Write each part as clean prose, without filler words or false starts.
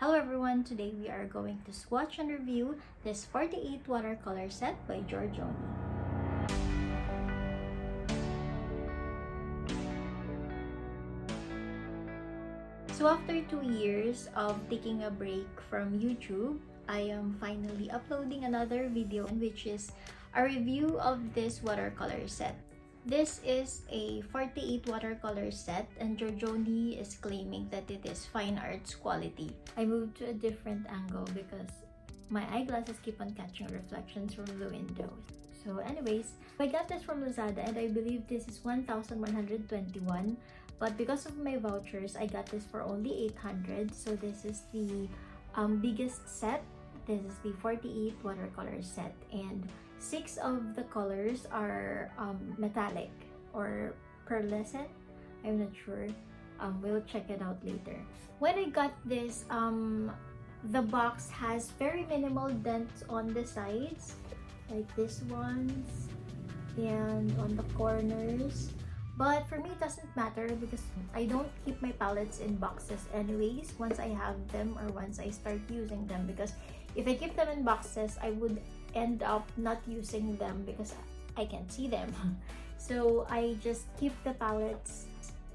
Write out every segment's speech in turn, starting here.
Hello everyone, today we are going to swatch and review this 48 watercolor set by Giorgione. So after 2 years of taking a break from YouTube, I am finally uploading another video which is a review of this watercolor set. This is a 48 watercolor set and Giorgione is claiming that it is fine arts quality. I moved to a different angle because my eyeglasses keep on catching reflections from the window. So anyways, I got this from Lazada and I believe this is 1,121, but because of my vouchers, I got this for only 800. So this is the biggest set. This is the 48 watercolor set and 6 of the colors are metallic or pearlescent. I'm not sure. We'll check it out later. When I got this, the box has very minimal dents on the sides, like this ones, and on the corners. But for me, it doesn't matter because I don't keep my palettes in boxes anyways once I have them or once I start using them, because if I keep them in boxes, I would end up not using them because I can't see them. So I just keep the palettes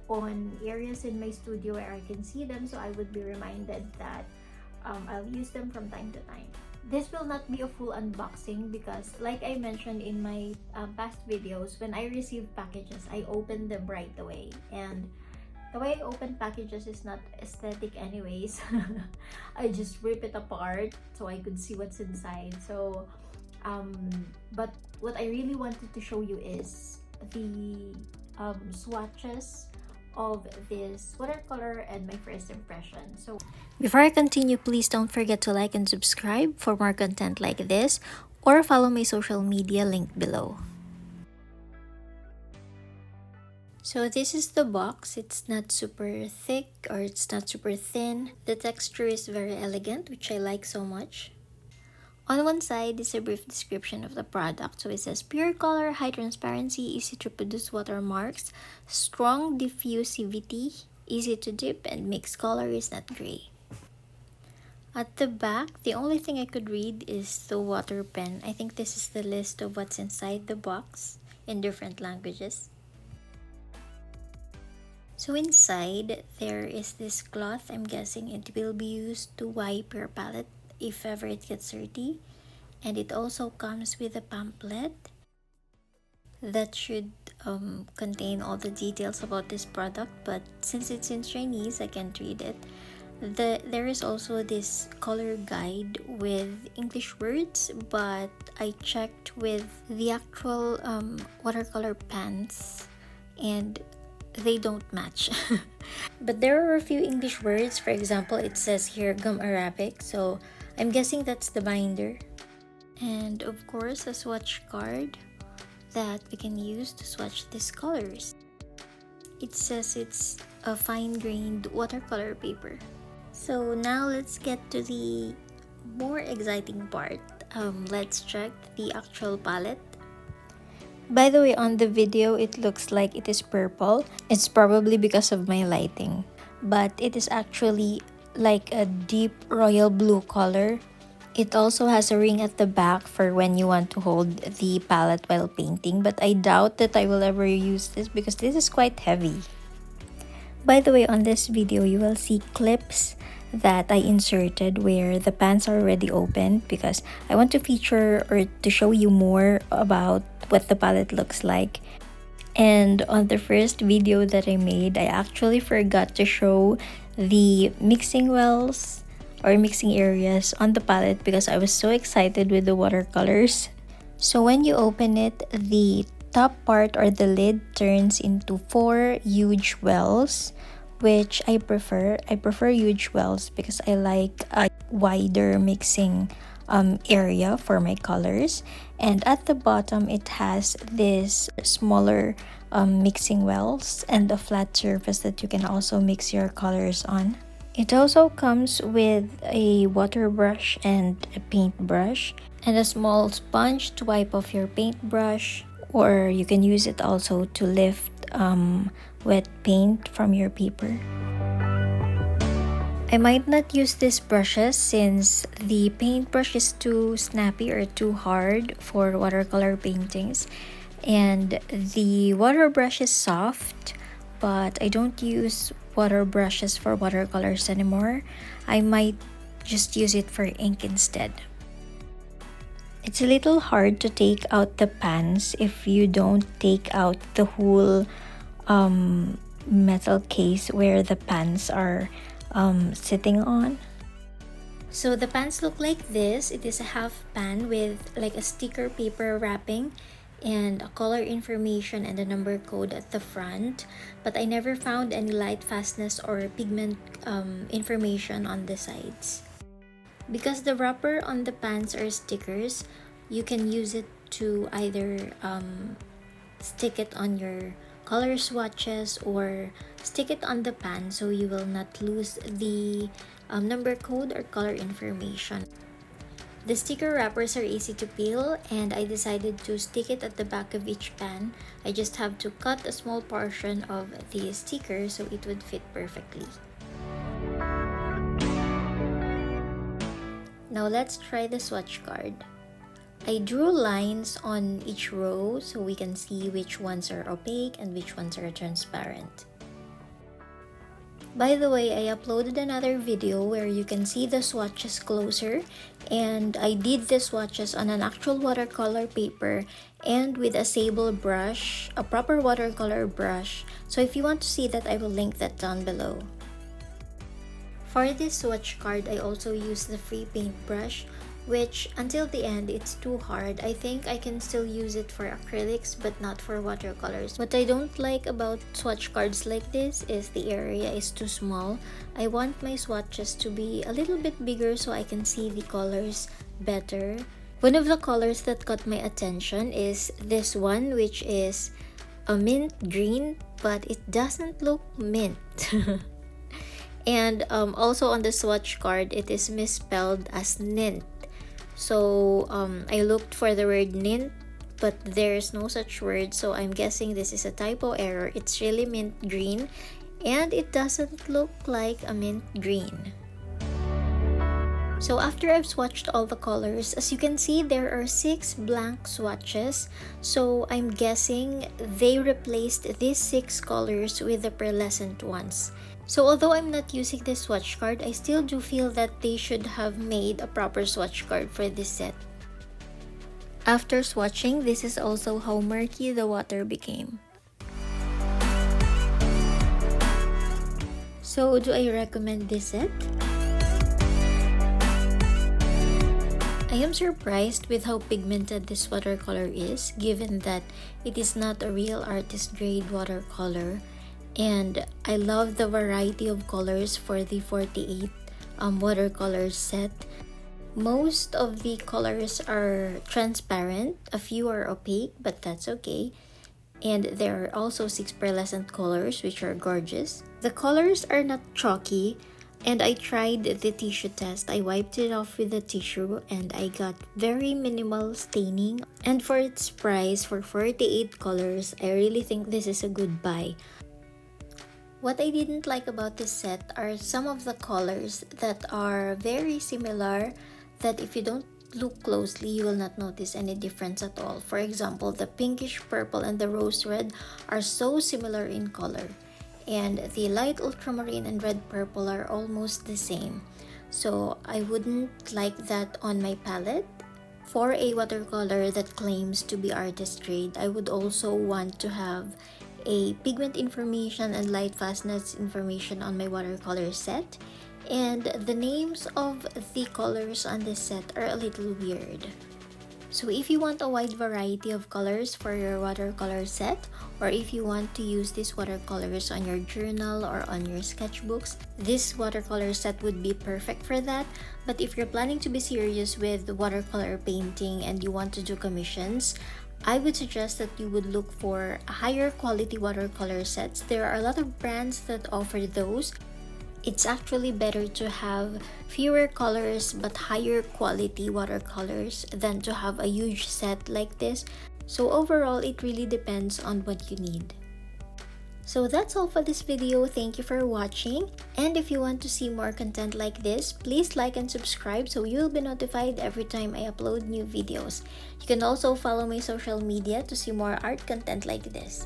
on areas in my studio where I can see them, so I would be reminded that I'll use them from time to time. This will not be a full unboxing because, like I mentioned in my past videos, when I receive packages, I open them right away. And the way I open packages is not aesthetic anyways. I just rip it apart so I could see what's inside. So, but what I really wanted to show you is the swatches of this watercolor and my first impression. So before I continue, please don't forget to like and subscribe for more content like this, or follow my social media linked below. So this is the box. It's not super thick or it's not super thin. The texture is very elegant, which I like so much. On one side is a brief description of the product. So it says pure color, high transparency, easy to produce watermarks, strong diffusivity, easy to dip, and mix color is not gray. At the back, the only thing I could read is the water pen. I think this is the list of what's inside the box in different languages. So inside, there is this cloth. I'm guessing it will be used to wipe your palette if ever it gets dirty. And it also comes with a pamphlet that should contain all the details about this product, but since it's in Chinese, I can't read it. There is also this color guide with English words, but I checked with the actual watercolor pans and they don't match. But there are a few English words. For example, it says here gum arabic, so I'm guessing that's the binder. And of course, a swatch card that we can use to swatch these colors. It says it's a fine-grained watercolor paper. So now let's get to the more exciting part. Let's check the actual palette. By the way, on the video, it looks like it is purple. It's probably because of my lighting, but it is actually like a deep royal blue color. It also has a ring at the back for when you want to hold the palette while painting, but I doubt that I will ever use this because this is quite heavy. By the way, on this video, you will see clips that I inserted where the pans are already opened because I want to feature or to show you more about what the palette looks like. And on the first video that I made, I actually forgot to show the mixing wells or mixing areas on the palette because I was so excited with the watercolors. So when you open it, the top part or the lid turns into 4 huge wells, which I prefer. I prefer huge wells because I like a wider mixing area for my colors. And at the bottom, it has this smaller mixing wells and a flat surface that you can also mix your colors on. It also comes with a water brush and a paintbrush and a small sponge to wipe off your paintbrush, or you can use it also to lift wet paint from your paper. I might not use these brushes since the paintbrush is too snappy or too hard for watercolor paintings, and the water brush is soft, but I don't use water brushes for watercolors anymore. I might just use it for ink instead. It's a little hard to take out the pans if you don't take out the whole metal case where the pans are sitting on. So the pans look like this. It is a half pan with like a sticker paper wrapping and a color information and a number code at the front, but I never found any light fastness or pigment information on the sides. Because the wrapper on the pans are stickers, you can use it to either stick it on your color swatches or stick it on the pan so you will not lose the number code or color information. The sticker wrappers are easy to peel, and I decided to stick it at the back of each pan. I just have to cut a small portion of the sticker so it would fit perfectly. Now let's try the swatch card. I drew lines on each row so we can see which ones are opaque and which ones are transparent. By the way, I uploaded another video where you can see the swatches closer, and I did the swatches on an actual watercolor paper and with a sable brush, a proper watercolor brush. So if you want to see that, I will link that down below. For this swatch card, I also used the free paintbrush, which until the end it's too hard. I think I can still use it for acrylics but not for watercolors. What I don't like about swatch cards like this is the area is too small. I want my swatches to be a little bit bigger so I can see the colors better. One of the colors that caught my attention is this one, which is a mint green, but it doesn't look mint. And also on the swatch card, it is misspelled as nint. So I looked for the word nint, but there's no such word, so I'm guessing this is a typo error. It's really mint green, and it doesn't look like a mint green. So after I've swatched all the colors, as you can see, there are 6 blank swatches. So I'm guessing they replaced these 6 colors with the pearlescent ones. So although I'm not using this swatch card, I still do feel that they should have made a proper swatch card for this set. After swatching, this is also how murky the water became. So do I recommend this set? I am surprised with how pigmented this watercolor is, given that it is not a real artist grade watercolor. And I love the variety of colors for the 48 watercolor set. Most of the colors are transparent, a few are opaque, but that's okay. And there are also 6 pearlescent colors, which are gorgeous. The colors are not chalky, and I tried the tissue test. I wiped it off with a tissue and I got very minimal staining. And for its price, for 48 colors, I really think this is a good buy. What I didn't like about this set are some of the colors that are very similar, that if you don't look closely, you will not notice any difference at all. For example, the pinkish purple and the rose red are so similar in color, and the light ultramarine and red purple are almost the same. So I wouldn't like that on my palette. For a watercolor that claims to be artist grade, I would also want to have a pigment information and light fastness information on my watercolor set, and the names of the colors on this set are a little weird. So if you want a wide variety of colors for your watercolor set, or if you want to use these watercolors on your journal or on your sketchbooks, this watercolor set would be perfect for that. But if you're planning to be serious with watercolor painting and you want to do commissions, I would suggest that you would look for higher quality watercolor sets. There are a lot of brands that offer those. It's actually better to have fewer colors but higher quality watercolors than to have a huge set like this. So overall, it really depends on what you need. So that's all for this video. Thank you for watching. And if you want to see more content like this, please like and subscribe so you'll be notified every time I upload new videos. You can also follow my social media to see more art content like this.